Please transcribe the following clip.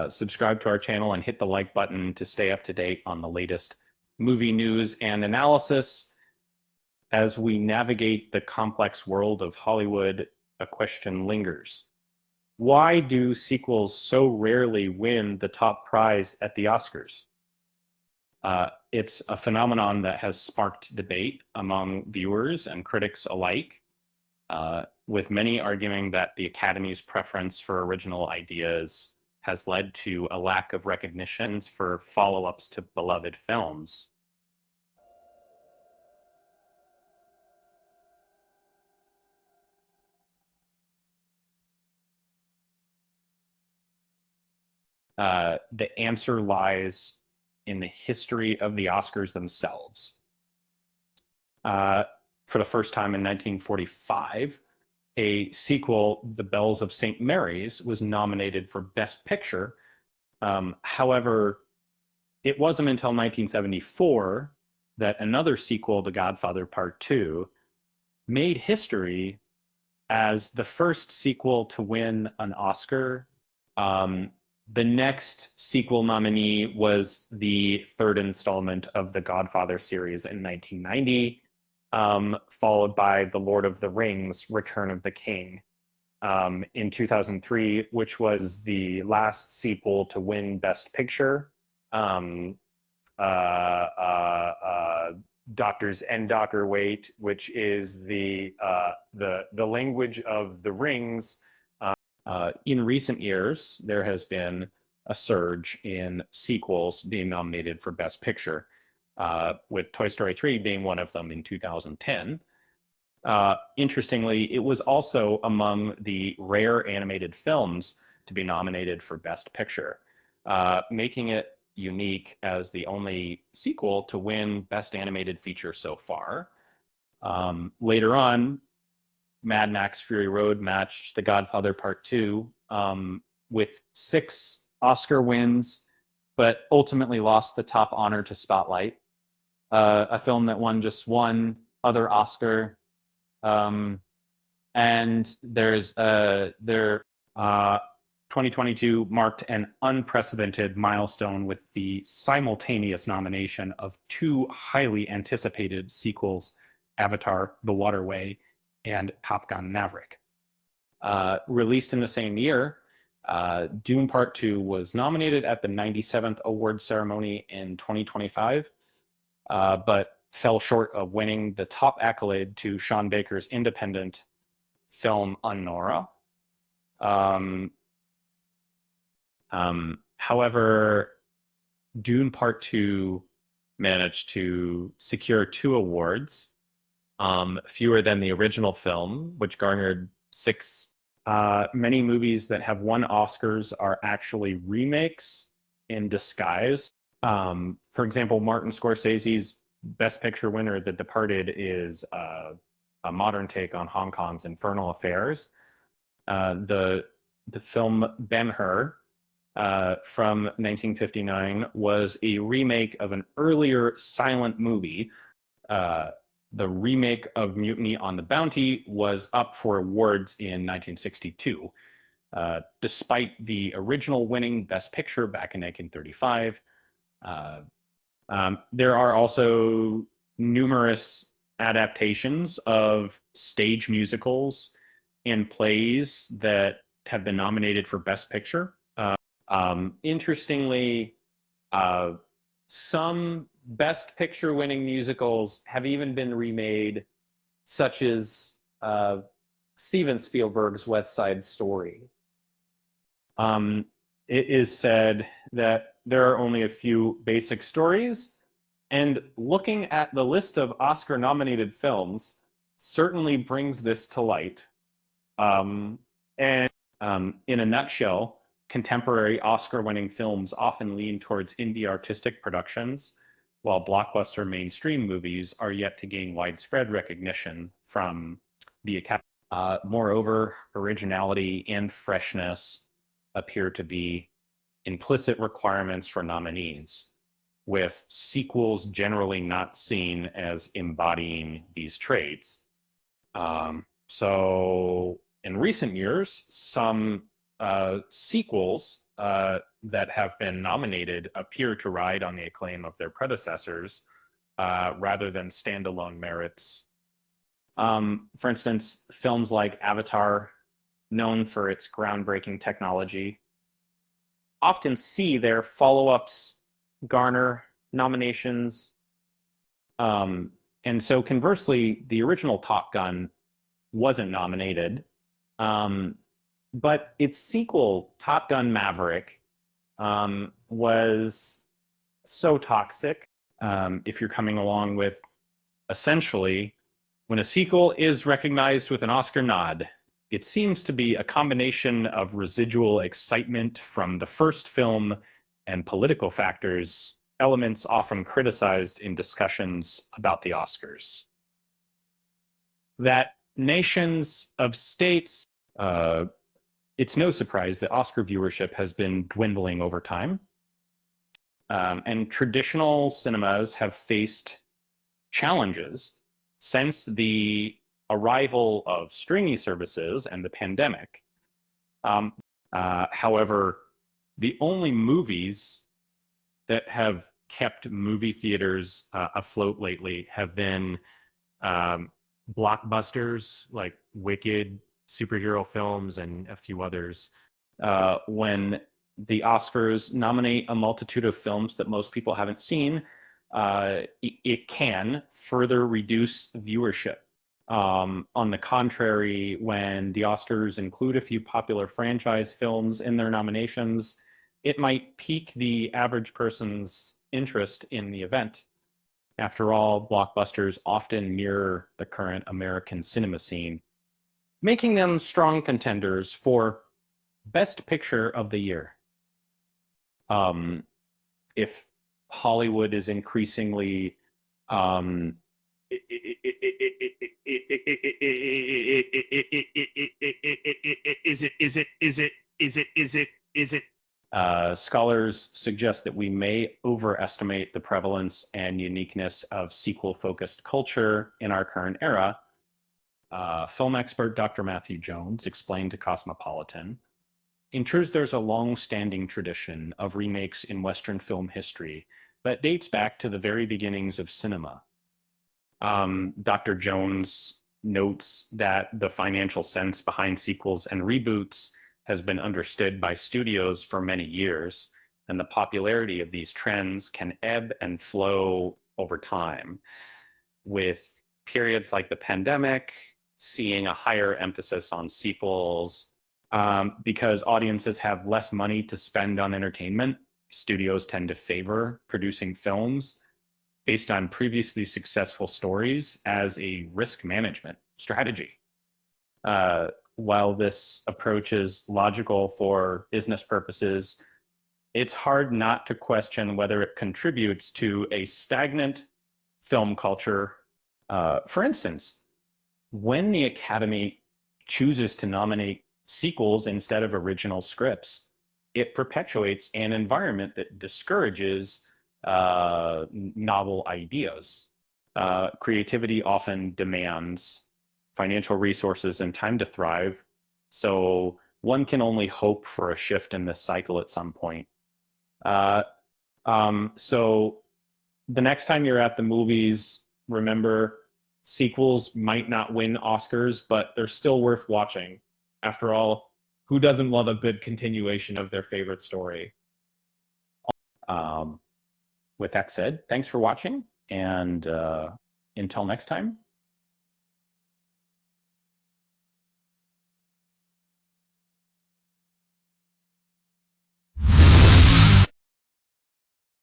Subscribe to our channel and hit the like button to stay up to date on the latest movie news and analysis. As we navigate the complex world of Hollywood, a question lingers. Why do sequels so rarely win the top prize at the Oscars? It's a phenomenon that has sparked debate among viewers and critics alike, with many arguing that the Academy's preference for original ideas has led to a lack of recognitions for follow-ups to beloved films. The answer lies in the history of the Oscars themselves. For the first time in 1945, a sequel, The Bells of St. Mary's, was nominated for Best Picture. However, it wasn't until 1974 that another sequel, The Godfather Part 2, made history as the first sequel to win an Oscar. The next sequel nominee was the third installment of the Godfather series in 1990, followed by The Lord of the Rings, Return of the King, in 2003, which was the last sequel to win Best Picture. Doctors and Dr. Waite, which is the language of the rings. In recent years, there has been a surge in sequels being nominated for Best Picture, with Toy Story 3 being one of them in 2010. Interestingly, it was also among the rare animated films to be nominated for Best Picture, making it unique as the only sequel to win Best Animated Feature so far. Later on, Mad Max Fury Road matched The Godfather Part 2 with 6 Oscar wins, but ultimately lost the top honor to Spotlight, a film that won just one other Oscar. And there's 2022 marked an unprecedented milestone with the simultaneous nomination of 2 highly anticipated sequels, Avatar: The Waterway and Top Gun: Maverick. Released in the same year, Dune Part 2 was nominated at the 97th award ceremony in 2025, but fell short of winning the top accolade to Sean Baker's independent film Anora. However, Dune Part 2 managed to secure 2 awards, fewer than the original film, which garnered 6. Many movies that have won Oscars are actually remakes in disguise. For example, Martin Scorsese's Best Picture winner, The Departed, is a modern take on Hong Kong's infernal affairs. The film Ben-Hur from 1959 was a remake of an earlier silent movie. The remake of Mutiny on the Bounty was up for awards in 1962. Despite the original winning Best Picture back in 1935, there are also numerous adaptations of stage musicals and plays that have been nominated for Best Picture. Interestingly, some Best Picture winning musicals have even been remade, such as Steven Spielberg's West Side Story. It is said that there are only a few basic stories, and looking at the list of Oscar-nominated films certainly brings this to light. In a nutshell, contemporary Oscar-winning films often lean towards indie artistic productions, while blockbuster mainstream movies are yet to gain widespread recognition from the Academy. Moreover, originality and freshness appear to be implicit requirements for nominees, with sequels generally not seen as embodying these traits. So in recent years, some sequels that have been nominated appear to ride on the acclaim of their predecessors rather than standalone merits. For instance, films like Avatar, known for its groundbreaking technology, often see their follow-ups garner nominations. And so conversely, the original Top Gun wasn't nominated, but its sequel, Top Gun Maverick, was so toxic. If you're coming along with, essentially, when a sequel is recognized with an Oscar nod, it seems to be a combination of residual excitement from the first film and political factors, elements often criticized in discussions about the Oscars. That nations of states, it's no surprise that Oscar viewership has been dwindling over time. And traditional cinemas have faced challenges since the arrival of streaming services and the pandemic. However, the only movies that have kept movie theaters afloat lately have been blockbusters like Wicked, superhero films, and a few others. When the Oscars nominate a multitude of films that most people haven't seen, it can further reduce viewership. On the contrary, when the Oscars include a few popular franchise films in their nominations, it might pique the average person's interest in the event. After all, blockbusters often mirror the current American cinema scene, making them strong contenders for Best Picture of the Year. If Hollywood is increasingly scholars suggest that we may overestimate the prevalence and uniqueness of sequel-focused culture in our current era. Film expert Dr. Matthew Jones explained to Cosmopolitan, in truth, there's a long-standing tradition of remakes in Western film history that dates back to the very beginnings of cinema. Dr. Jones notes that the financial sense behind sequels and reboots has been understood by studios for many years, and the popularity of these trends can ebb and flow over time, with periods like the pandemic seeing a higher emphasis on sequels. Because audiences have less money to spend on entertainment, studios tend to favor producing films based on previously successful stories as a risk management strategy. While this approach is logical for business purposes, it's hard not to question whether it contributes to a stagnant film culture. For instance, when the Academy chooses to nominate sequels instead of original scripts, it perpetuates an environment that discourages novel ideas. Creativity often demands financial resources and time to thrive, so one can only hope for a shift in this cycle at some point. So the next time you're at the movies, remember, sequels might not win Oscars, but they're still worth watching. After all, who doesn't love a good continuation of their favorite story? With that said, thanks for watching, and until next time,